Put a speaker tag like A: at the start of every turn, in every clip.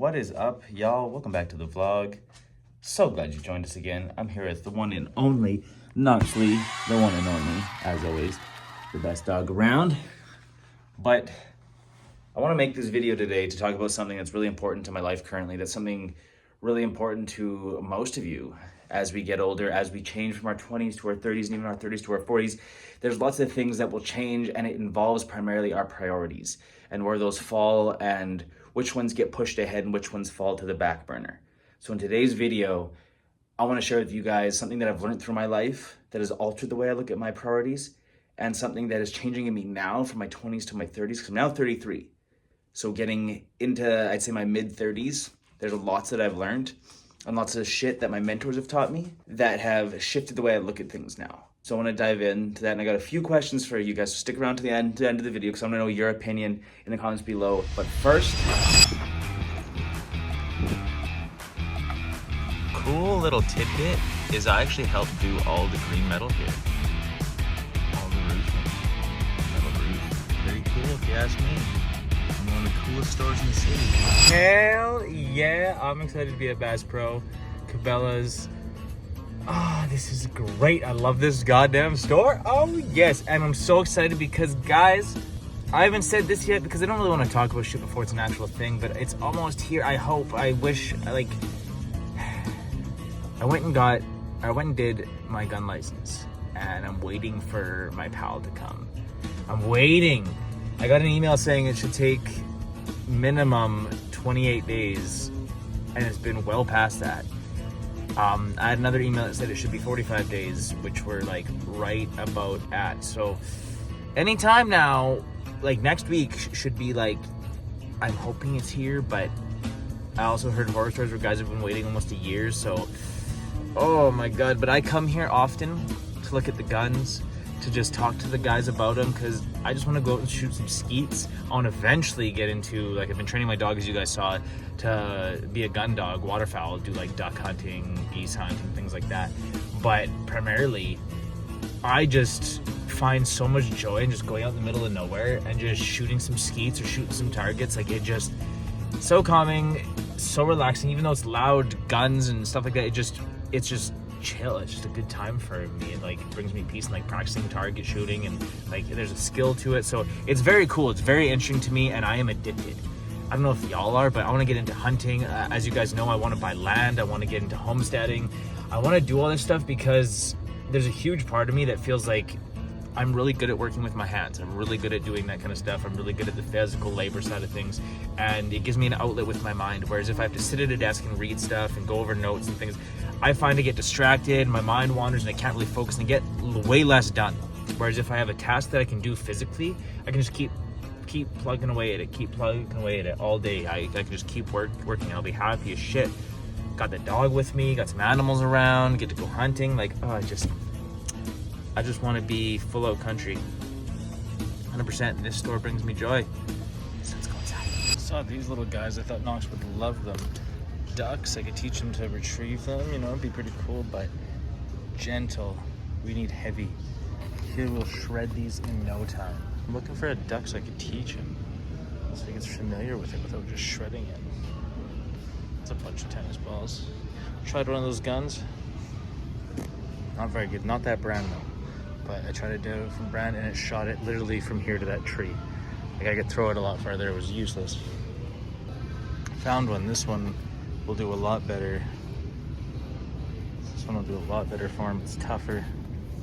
A: What is up, y'all? Welcome back to the vlog. So glad you joined us again. I'm here with the one and only Knoxley, the one and only, as always, the best dog around. But I want to make this video today to talk about something that's really important to my life currently. That's something really important to most of you as we get older, as we change from our 20s to our 30s and even our 30s to our 40s. There's lots of things that will change, and it involves primarily our priorities and where those fall and which ones get pushed ahead and which ones fall to the back burner. So in today's video, I want to share with you guys something that I've learned through my life that has altered the way I look at my priorities, and something that is changing in me now from my 20s to my 30s, because I'm now 33. So getting into, I'd say, my mid-30s, there's lots that I've learned and lots of shit that my mentors have taught me that have shifted the way I look at things now. So I want to dive into that, and I got a few questions for you guys, so stick around to the end of the video because I want to know your opinion in the comments below. But first,
B: cool little tidbit is I actually helped do all the green metal here. All the roofing. Metal roof. Very cool if you ask me. One of the coolest stores in the city.
C: Hell yeah, I'm excited to be at Bass Pro Cabela's. This is great. I love this goddamn store. Oh yes, and I'm so excited because, guys, I haven't said this yet because I don't really want to talk about shit before it's an actual thing, but it's almost here. I hope, I wish, like, I went and did my gun license, and I'm waiting for my pal to come. I'm waiting. I got an email saying it should take minimum 28 days, and it's been well past that. I had another email that said it should be 45 days, which we're like right about at. So anytime now, like next week should be like, I'm hoping it's here, but I also heard horror stories where guys have been waiting almost a year. So, oh my God. But I come here often to look at the guns, to just talk to the guys about them, because I just want to go out and shoot some skeets. I want to eventually get into, like, I've been training my dog, as you guys saw, to be a gun dog, waterfowl, do like duck hunting, geese hunting, things like that. But primarily, I just find so much joy in just going out in the middle of nowhere and just shooting some skeets or shooting some targets. Like, it just, so calming, so relaxing. Even though it's loud guns and stuff like that, it's just chill. It's just a good time for me. It like brings me peace, and like practicing target shooting, and like there's a skill to it. So it's very cool. It's very interesting to me, and I am addicted. I don't know if y'all are, but I want to get into hunting. As you guys know, I want to buy land. I want to get into homesteading. I want to do all this stuff because there's a huge part of me that feels like I'm really good at working with my hands. I'm really good at doing that kind of stuff. I'm really good at the physical labor side of things, and it gives me an outlet with my mind. Whereas if I have to sit at a desk and read stuff and go over notes and things, I find I get distracted, my mind wanders, and I can't really focus and get way less done. Whereas if I have a task that I can do physically, I can just keep plugging away at it, all day. I can just keep working. I'll be happy as shit. Got the dog with me, got some animals around, get to go hunting. Like, I just want to be full out country. 100%. This store brings me joy. So let's go inside. I saw these little guys. I thought Knox would love them. Ducks. I could teach them to retrieve them. You know, it'd be pretty cool, but gentle. We need heavy. Here, we'll shred these in no time. I'm looking for a duck so I could teach him, so he gets familiar with it without just shredding it. It's a bunch of tennis balls. Tried one of those guns. Not very good. Not that brand though. But I tried to do it from brand, and it shot it literally from here to that tree. Like, I could throw it a lot farther. It was useless. Found one. This one will do a lot better. This one will do a lot better for him. It's tougher.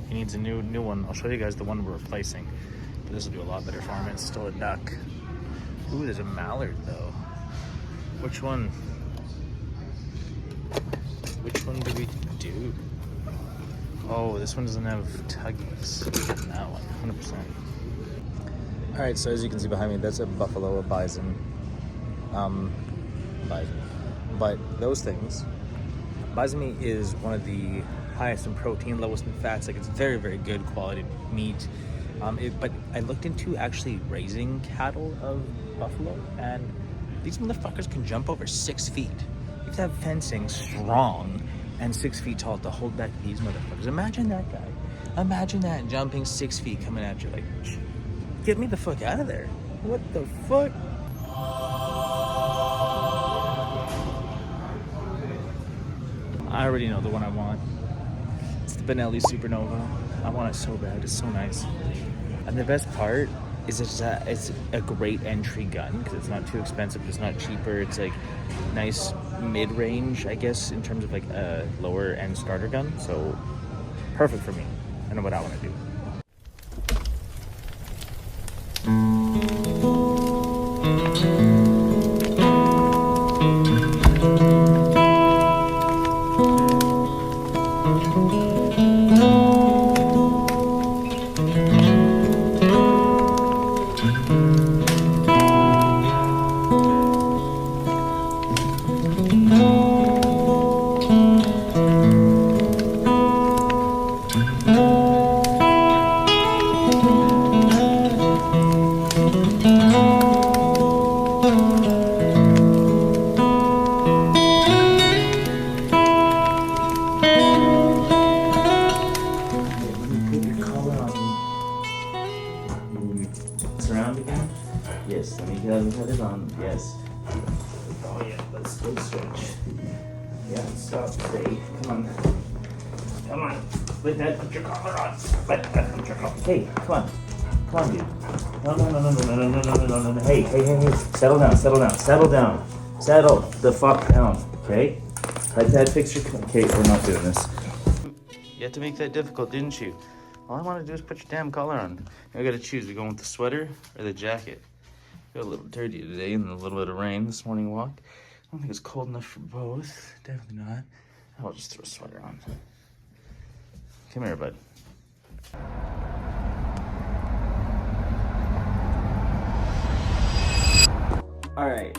C: He needs a new one. I'll show you guys the one we're replacing. But this will do a lot better for him. It's still a duck. Ooh, there's a mallard though. Which one? Which one do we do? Oh, this one doesn't have tuggies. That one, 100%. All right, so as you can see behind me, that's a buffalo, a bison. Bison. But those things, bison meat is one of the highest in protein, lowest in fats. Like, it's very, very good quality meat. But I looked into actually raising cattle of buffalo, and these motherfuckers can jump over 6 feet. You have to have fencing strong and 6 feet tall to hold back these motherfuckers. Imagine that guy. Imagine that jumping 6 feet coming at you. Like, get me the fuck out of there. What the fuck? I already know the one I want. It's the Benelli Supernova. I want it so bad. It's so nice. And the best part is it's a great entry gun because it's not too expensive. It's not cheaper. It's like nice mid-range, I guess, in terms of like a lower end starter gun. So perfect for me. I know what I want to do.
A: Surround again? Yes, let me get it on. Yes. Oh yeah, let's go switch. Yeah, stop, stay. Come on. Come on. Let that put your collar on. Let that put your collar. Hey, come on. Come on, dude. No. Hey. Settle down. Settle the fuck down, okay? Let that fix your... Okay, we're not doing this. You had to make that difficult, didn't you? All I want to do is put your damn collar on. I gotta choose. We're going with the sweater or the jacket. Got a little dirty today and a little bit of rain this morning walk. I don't think it's cold enough for both. Definitely not. I'll just throw a sweater on. Come here, bud. Alright,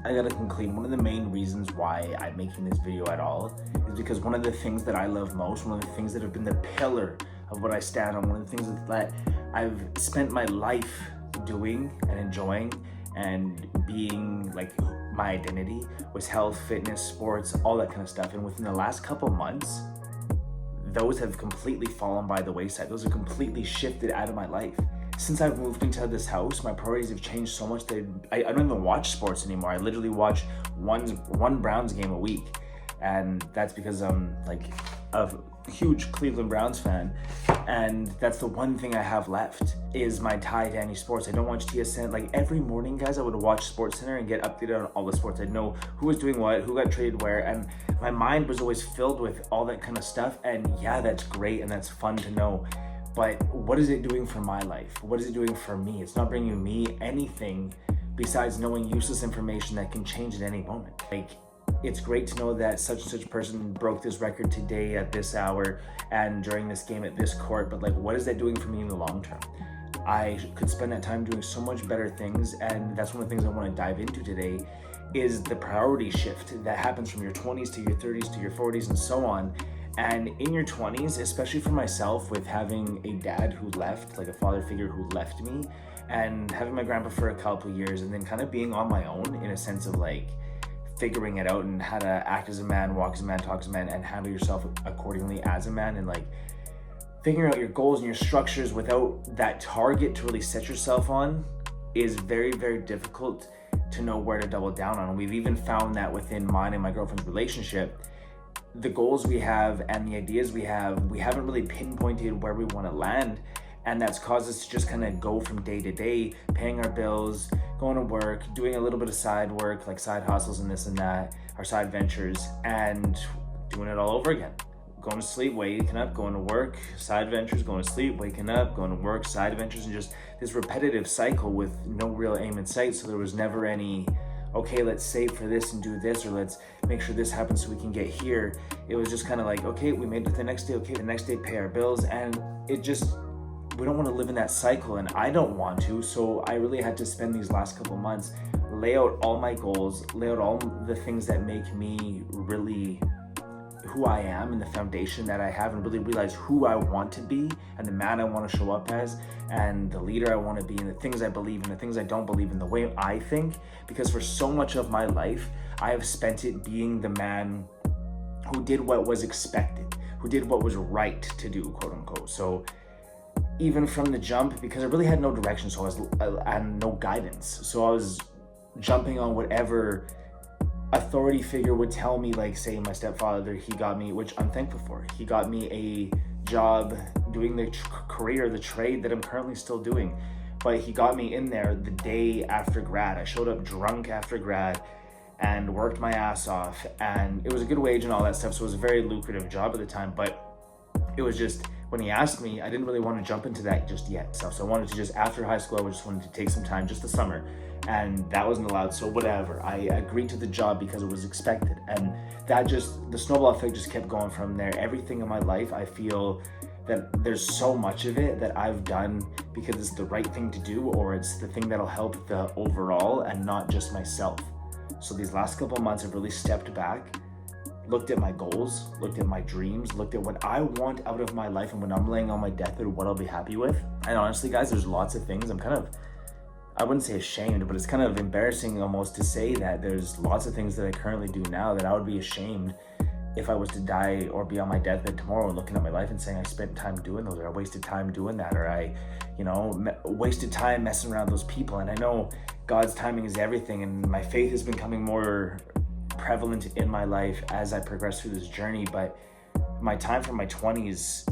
A: I gotta conclude. One of the main reasons why I'm making this video at all is because one of the things that I love most, one of the things that have been the pillar of what I stand on, one of the things that I've spent my life doing and enjoying and being like my identity was health, fitness, sports, all that kind of stuff. And within the last couple months, those have completely fallen by the wayside. Those have completely shifted out of my life. Since I've moved into this house, my priorities have changed so much that I don't even watch sports anymore. I literally watch one Browns game a week. And that's because I'm like a huge Cleveland Browns fan. And that's the one thing I have left is my tie to any sports. I don't watch TSN. Like every morning, guys, I would watch Sports Center and get updated on all the sports. I'd know who was doing what, who got traded where. And my mind was always filled with all that kind of stuff. And yeah, that's great and that's fun to know. But what is it doing for my life? What is it doing for me? It's not bringing me anything besides knowing useless information that can change at any moment. Like, it's great to know that such and such person broke this record today at this hour and during this game at this court, but like, what is that doing for me in the long term? I could spend that time doing so much better things, and that's one of the things I want to dive into today is the priority shift that happens from your 20s to your 30s to your 40s and so on. And in your 20s, especially for myself, with having a dad who left, like a father figure who left me, and having my grandpa for a couple of years, and then kind of being on my own in a sense of like figuring it out and how to act as a man, walk as a man, talk as a man, and handle yourself accordingly as a man, and like figuring out your goals and your structures without that target to really set yourself on is very, very difficult to know where to double down on. And we've even found that within mine and my girlfriend's relationship, the goals we have and the ideas we haven't really pinpointed where we want to land. And that's caused us to just kind of go from day to day, paying our bills, going to work, doing a little bit of side work, like side hustles and this and that, our side ventures, and doing it all over again. Going to sleep, waking up, going to work, side ventures, going to sleep, waking up, going to work, side ventures, and just this repetitive cycle with no real aim in sight. So there was never any, okay, let's save for this and do this, or let's make sure this happens so we can get here. It was just kind of like, okay, we made it the next day, okay, the next day pay our bills, and it just, we don't want to live in that cycle, and I don't want to. So I really had to spend these last couple months, lay out all my goals, lay out all the things that make me really who I am and the foundation that I have, and really realize who I want to be and the man I want to show up as and the leader I want to be and the things I believe in, the things I don't believe in, the way I think. Because for so much of my life, I have spent it being the man who did what was expected, who did what was right to do, quote unquote. So even from the jump, because I really had no direction, so I had no guidance. So I was jumping on whatever
C: authority figure would tell me, like, say my stepfather, he got me, which I'm thankful for, he got me a job doing the career, the trade that I'm currently still doing. But he got me in there the day after grad. I showed up drunk after grad and worked my ass off, and it was a good wage and all that stuff, so it was a very lucrative job at the time. But it was just, when he asked me, I didn't really want to jump into that just yet. So I wanted to just, after high school, I just wanted to take some time, just the summer, and that wasn't allowed, so whatever. I agreed to the job because it was expected, and that just, the snowball effect just kept going from there. Everything in my life, I feel that there's so much of it that I've done because it's the right thing to do, or it's the thing that'll help the overall and not just myself. So these last couple of months, I've really stepped back, looked at my goals, looked at my dreams, looked at what I want out of my life, and when I'm laying on my deathbed, what I'll be happy with. And honestly, guys, there's lots of things I'm kind of, I wouldn't say ashamed, but it's kind of embarrassing almost to say that there's lots of things that I currently do now that I would be ashamed if I was to die or be on my deathbed tomorrow and looking at my life and saying I spent time doing those, or I wasted time doing that, or I, wasted time messing around those people. And I know God's timing is everything, and my faith has been becoming more prevalent in my life as I progress through this journey. But my time from my 20s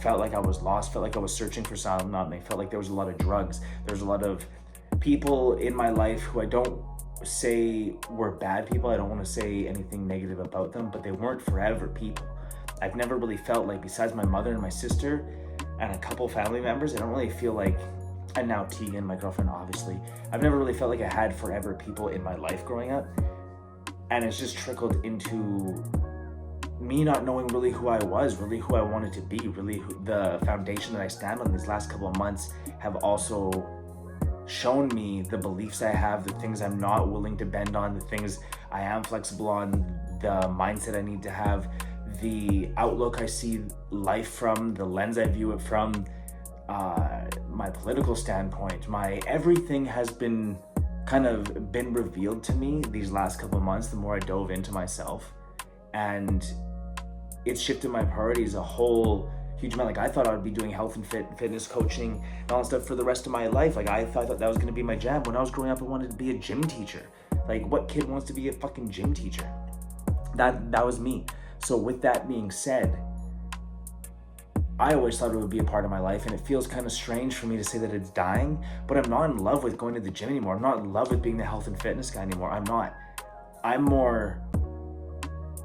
C: felt like I was lost, felt like I was searching for something, felt like there was a lot of drugs. There was a lot of people in my life who I don't say were bad people. I don't want to say anything negative about them, but they weren't forever people. I've never really felt like, besides my mother and my sister and a couple family members, I don't really feel like, and now Tegan, my girlfriend, obviously, I've never really felt like I had forever people in my life growing up. And it's just trickled into me not knowing really who I was, really who I wanted to be, really the foundation that I stand on. These last couple of months have also shown me the beliefs I have, the things I'm not willing to bend on, the things I am flexible on, the mindset I need to have, the outlook I see life from, the lens I view it from, my political standpoint, my everything has been revealed to me these last couple of months, the more I dove into myself. And it's shifted my priorities a whole huge amount. Like, I thought I would be doing health and fitness coaching and all that stuff for the rest of my life. Like, I thought that was going to be my jam. When I was growing up, I wanted to be a gym teacher. Like, what kid wants to be a fucking gym teacher? That was me. So with that being said, I always thought it would be a part of my life, and it feels kind of strange for me to say that it's dying, but I'm not in love with going to the gym anymore. I'm not in love with being the health and fitness guy anymore. I'm not. I'm more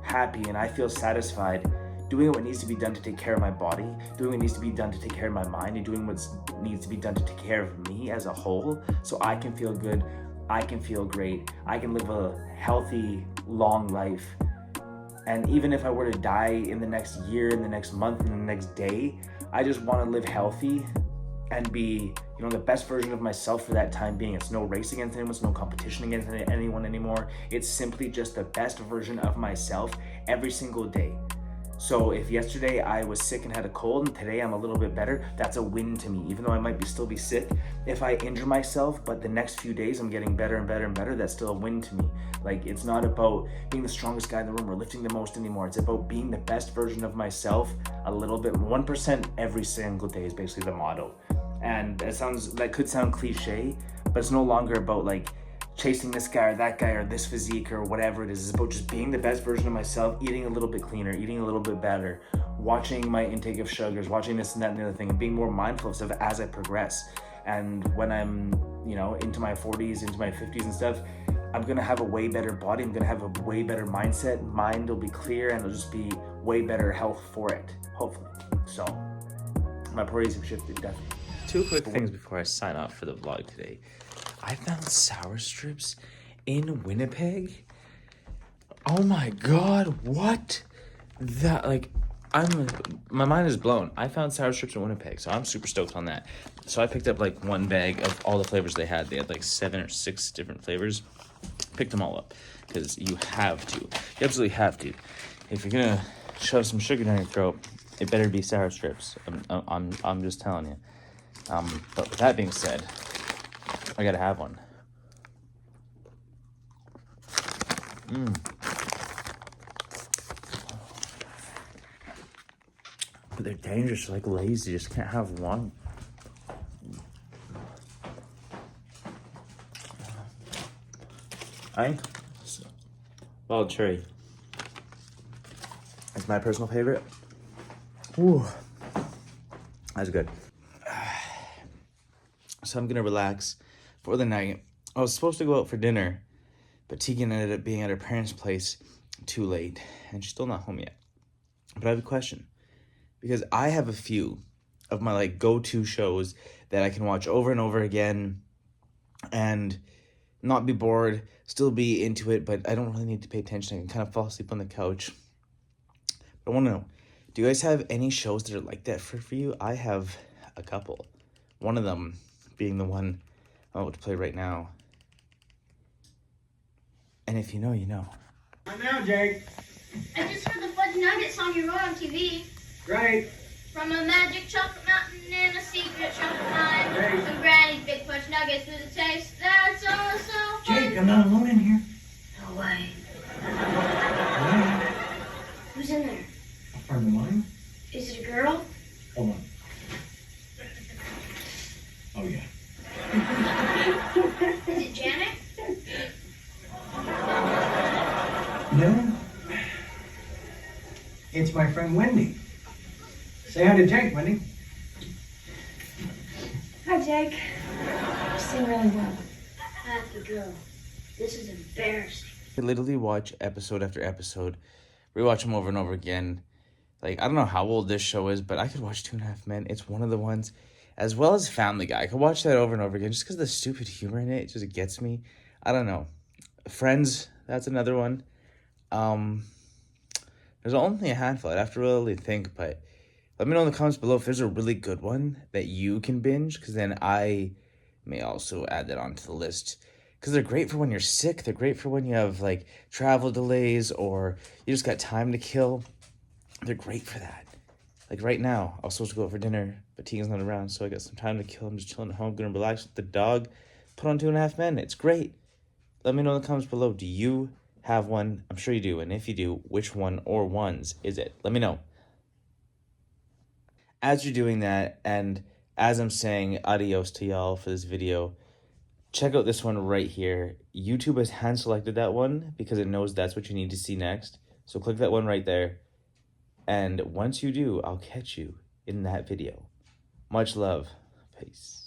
C: happy, and I feel satisfied doing what needs to be done to take care of my body, doing what needs to be done to take care of my mind, and doing what needs to be done to take care of me as a whole, so I can feel good, I can feel great, I can live a healthy, long life. And even if I were to die in the next year, in the next month, in the next day, I just want to live healthy and be, the best version of myself for that time being. It's no race against anyone, it's no competition against anyone anymore. It's simply just the best version of myself every single day. So if yesterday I was sick and had a cold and today I'm a little bit better, that's a win to me. Even though I might still be sick, if I injure myself, but the next few days I'm getting better and better and better, that's still a win to me. Like, it's not about being the strongest guy in the room or lifting the most anymore. It's about being the best version of myself a little bit, 1% every single day is basically the motto. And that could sound cliche, but it's no longer about like chasing this guy or that guy or this physique or whatever it is. It's about just being the best version of myself, eating a little bit cleaner, eating a little bit better, watching my intake of sugars, watching this and that and the other thing, and being more mindful of stuff as I progress. And when I'm, into my 40s, into my 50s and stuff, I'm gonna have a way better body, I'm gonna have a way better mindset, mind will be clear, and it'll just be way better health for it, hopefully. So, my priorities have shifted, definitely.
B: Two quick things before I sign off for the vlog today. I found sour strips in Winnipeg. Oh my god, what? My mind is blown. I found sour strips in Winnipeg, so I'm super stoked on that. So I picked up like one bag of all the flavors they had. They had like 7 or 6 different flavors. Picked them all up because you have to. You absolutely have to. If you're gonna shove some sugar down your throat, it better be sour strips. I'm just telling you. But with that being said, I gotta have one. But they're dangerous, like Lay's. You just can't have one.
A: Wild cherry. It's my personal favorite. Ooh, that's good. So I'm gonna relax for the night. I was supposed to go out for dinner, but Tegan ended up being at her parents' place too late, and she's still not home yet. But I have a question, because I have a few of my like go-to shows that I can watch over and over again and not be bored, still be into it, but I don't really need to pay attention. I can kind of fall asleep on the couch. But I want to know, do you guys have any shows that are like that for you? I have a couple. One of them being the one I'm about to play right now. And if you know, you know.
D: Not now, Jake.
E: I just heard the Fudge Nugget song you wrote on TV.
D: Great.
E: From a magic chocolate mountain and a secret chocolate mine.
D: Great.
E: From Granny's big fudge nuggets with a taste that's oh so fun.
D: Jake, I'm not alone in here.
E: No way.
D: Yeah.
E: Who's in there?
D: A friend of mine.
E: Is it a girl?
D: Hold on. Oh, yeah.
E: Is it Janet?
D: No. It's my friend Wendy. Say hi to Jake, Wendy.
E: Hi, Jake. You sing really well. Happy girl. This is embarrassing.
A: I literally watch episode after episode, rewatch them over and over again. Like, I don't know how old this show is, but I could watch 2.5 Men. It's one of the ones, as well as Family Guy. I could watch that over and over again just because the stupid humor in it just gets me. I don't know. Friends, that's another one. There's only a handful. I'd have to really think, but let me know in the comments below if there's a really good one that you can binge, because then I may also add that onto the list. Because they're great for when you're sick. They're great for when you have, like, travel delays or you just got time to kill. They're great for that. Like, right now, I was supposed to go out for dinner, but Tegan's not around, so I got some time to kill. I'm just chilling at home, gonna relax with the dog, put on 2.5 Men. It's great. Let me know in the comments below. Do you have one? I'm sure you do. And if you do, which one or ones is it? Let me know. As you're doing that, and as I'm saying adios to y'all for this video, check out this one right here. YouTube has hand selected that one because it knows that's what you need to see next. So click that one right there. And once you do, I'll catch you in that video. Much love. Peace.